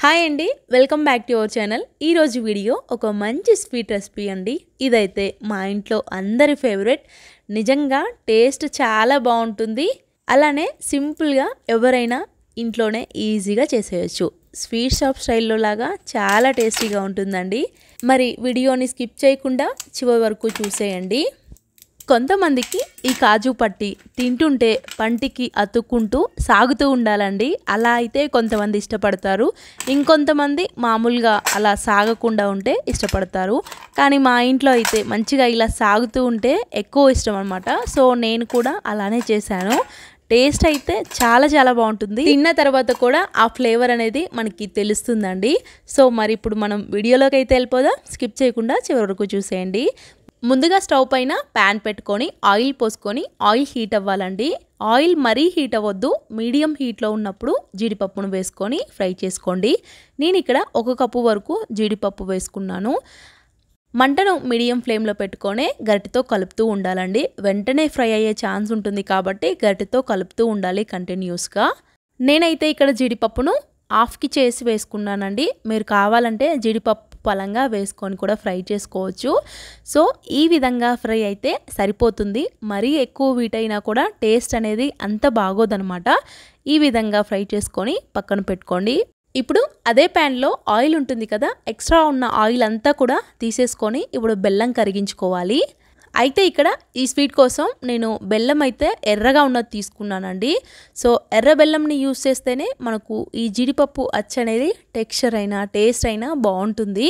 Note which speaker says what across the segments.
Speaker 1: Hi అండి, welcome back to our channel. ఈరోజు video ఒక మంచి స్వీట్ రెసిపీ అండి. ఇదైతే మా ఇంట్లో అందరి ఫేవరెట్. నిజంగా టేస్ట్ చాలా బాగుంటుంది. అలానే సింపుల్గా ఎవరైనా ఇంట్లోనే ఈజీగా చేసేయచ్చు. స్వీట్ షాప్ స్టైల్లో లాగా చాలా టేస్టీగా ఉంటుందండి. మరి వీడియోని స్కిప్ చేయకుండా చివరి వరకు చూసేయండి. కొంతమందికి ఈ కాజు పట్టి తింటుంటే పంటికి అతుక్కుంటూ సాగుతూ ఉండాలండి. అలా అయితే కొంతమంది ఇష్టపడతారు. ఇంకొంతమంది మామూలుగా అలా సాగకుండా ఉంటే ఇష్టపడతారు. కానీ మా ఇంట్లో అయితే మంచిగా ఇలా సాగుతూ ఉంటే ఎక్కువ ఇష్టం అనమాట. సో నేను కూడా అలానే చేశాను. టేస్ట్ అయితే చాలా చాలా బాగుంటుంది. తిన్న తర్వాత కూడా ఆ ఫ్లేవర్ అనేది మనకి తెలుస్తుందండి. సో మరి ఇప్పుడు మనం వీడియోలోకి అయితే వెళ్ళిపోదాం. స్కిప్ చేయకుండా చివరి వరకు చూసేయండి. ముందుగా స్టవ్ పైన ప్యాన్ పెట్టుకొని ఆయిల్ పోసుకొని ఆయిల్ హీట్ అవ్వాలండి. ఆయిల్ మరీ హీట్ అవ్వద్దు, మీడియం హీట్లో ఉన్నప్పుడు జీడిపప్పును వేసుకొని ఫ్రై చేసుకోండి. నేను ఇక్కడ 1 కప్పు వరకు జీడిపప్పు వేసుకున్నాను. మంటను మీడియం ఫ్లేమ్లో పెట్టుకొని గరిటెతో కలుపుతూ ఉండాలండి. వెంటనే ఫ్రై అయ్యే ఛాన్స్ ఉంటుంది కాబట్టి గరిటెతో కలుపుతూ ఉండాలి కంటిన్యూస్గా. నేనైతే ఇక్కడ జీడిపప్పును హాఫ్కి చేసి వేసుకున్నానండి. మీరు కావాలంటే జీడిపప్పు పలంగా వేసుకొని కూడా ఫ్రై చేసుకోవచ్చు. సో ఈ విధంగా ఫ్రై అయితే సరిపోతుంది. మరీ ఎక్కువ వీట్ అయినా కూడా టేస్ట్ అనేది అంత బాగోదనమాట. ఈ విధంగా ఫ్రై చేసుకొని పక్కన పెట్టుకోండి. ఇప్పుడు అదే ప్యాన్లో ఆయిల్ ఉంటుంది కదా, ఎక్స్ట్రా ఉన్న ఆయిల్ అంతా కూడా తీసేసుకొని ఇప్పుడు బెల్లం కరిగించుకోవాలి. అయితే ఇక్కడ ఈ స్వీట్ కోసం నేను బెల్లం అయితే ఎర్రగా ఉన్నది తీసుకున్నానండి. సో ఎర్ర బెల్లంని యూస్ చేస్తేనే మనకు ఈ జీడిపప్పు అచ్చు అనేది టెక్స్చర్ అయినా టేస్ట్ అయినా బాగుంటుంది.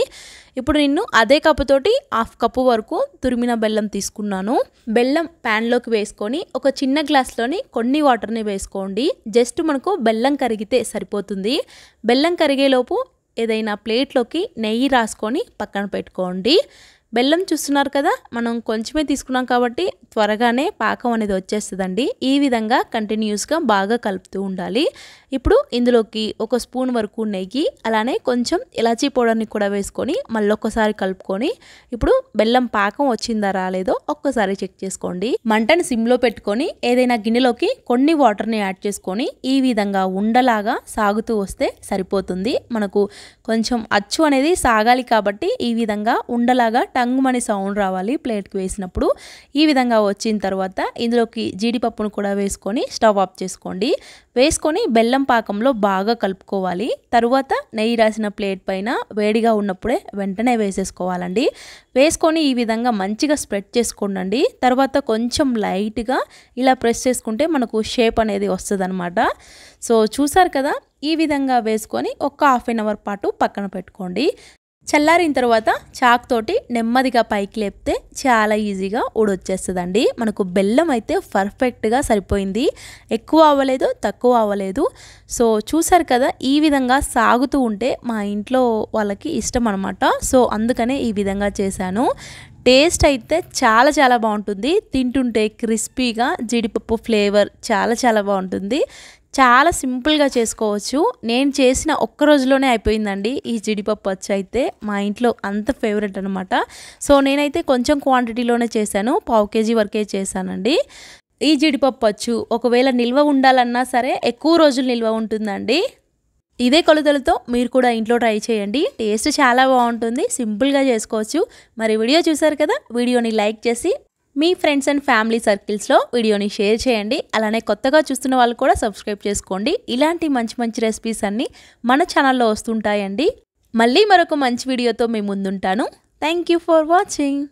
Speaker 1: ఇప్పుడు నేను అదే కప్పుతోటి 1/2 కప్పు వరకు తురిమిన బెల్లం తీసుకున్నాను. బెల్లం ప్యాన్లోకి వేసుకొని ఒక చిన్న గ్లాస్లోని కొన్ని వాటర్ని వేసుకోండి. జస్ట్ మనకు బెల్లం కరిగితే సరిపోతుంది. బెల్లం కరిగేలోపు ఏదైనా ప్లేట్లోకి నెయ్యి రాసుకొని పక్కన పెట్టుకోండి. బెల్లం చూస్తున్నారు కదా, మనం కొంచెమే తీసుకున్నాం కాబట్టి త్వరగానే పాకం అనేది వచ్చేస్తుందండి. ఈ విధంగా కంటిన్యూస్గా బాగా కలుపుతూ ఉండాలి. ఇప్పుడు ఇందులోకి 1 స్పూన్ వరకు నెయ్యి, అలానే కొంచెం ఇలాచీ పౌడర్ని కూడా వేసుకొని మళ్ళీ ఒక్కసారి కలుపుకొని ఇప్పుడు బెల్లం పాకం వచ్చిందా రాలేదో ఒక్కసారి చెక్ చేసుకోండి. మంటని సిమ్లో పెట్టుకొని ఏదైనా గిన్నెలోకి కొన్ని వాటర్ని యాడ్ చేసుకొని ఈ విధంగా ఉండలాగా సాగుతూ వస్తే సరిపోతుంది. మనకు కొంచెం అచ్చు అనేది సాగాలి కాబట్టి ఈ విధంగా ఉండలాగా టంగుమని సౌండ్ రావాలి ప్లేట్కి వేసినప్పుడు. ఈ విధంగా వచ్చిన తర్వాత ఇందులోకి జీడిపప్పును కూడా వేసుకొని స్టవ్ ఆఫ్ చేసుకోండి. వేసుకొని బెల్లం పాకంలో బాగా కలుపుకోవాలి. తరువాత నెయ్యి రాసిన ప్లేట్ పైన వేడిగా ఉన్నప్పుడే వెంటనే వేసేసుకోవాలండి. వేసుకొని ఈ విధంగా మంచిగా స్ప్రెడ్ చేసుకోండి. తర్వాత కొంచెం లైట్గా ఇలా ప్రెస్ చేసుకుంటే మనకు షేప్ అనేది వస్తుంది అనమాట. సో చూసారు కదా, ఈ విధంగా వేసుకొని ఒక 1/2 అవర్ పాటు పక్కన పెట్టుకోండి. చల్లారిన తర్వాత చాక్ తోటి నెమ్మదిగా పైకి లేపితే చాలా ఈజీగా ఊడొచ్చేస్తుందండి. మనకు బెల్లం అయితే పర్ఫెక్ట్గా సరిపోయింది. ఎక్కువ అవ్వలేదు, తక్కువ అవ్వలేదు. సో చూసారు కదా, ఈ విధంగా సాగుతూ ఉంటే మా ఇంట్లో వాళ్ళకి ఇష్టం అనమాట. సో అందుకనే ఈ విధంగా చేశాను. టేస్ట్ అయితే చాలా చాలా బాగుంటుంది. తింటుంటే క్రిస్పీగా జీడిపప్పు ఫ్లేవర్ చాలా చాలా బాగుంటుంది. చాలా సింపుల్గా చేసుకోవచ్చు. నేను చేసిన ఒక్క రోజులోనే అయిపోయిందండి ఈ జీడిపప్పు అచ్చు అయితే. మా ఇంట్లో అంత ఫేవరెట్ అనమాట. సో నేనైతే కొంచెం క్వాంటిటీలోనే చేశాను, 1/2 kg వరకే చేశానండి. ఈ జీడిపప్పు అచ్చు ఒకవేళ నిల్వ ఉండాలన్నా సరే ఎక్కువ రోజులు నిల్వ ఉంటుందండి. ఇదే కొలతలతో మీరు కూడా ఇంట్లో ట్రై చేయండి. టేస్ట్ చాలా బాగుంటుంది. సింపుల్గా చేసుకోవచ్చు. మరి వీడియో చూసారు కదా, వీడియోని లైక్ చేసి మీ ఫ్రెండ్స్ అండ్ ఫ్యామిలీ సర్కిల్స్లో వీడియోని షేర్ చేయండి. అలానే కొత్తగా చూస్తున్న వాళ్ళు కూడా సబ్స్క్రైబ్ చేసుకోండి. ఇలాంటి మంచి మంచి రెసిపీస్ అన్నీ మన ఛానల్లో వస్తుంటాయండి. మళ్ళీ మరొక మంచి వీడియోతో మీ ముందుంటాను. Thank you for watching.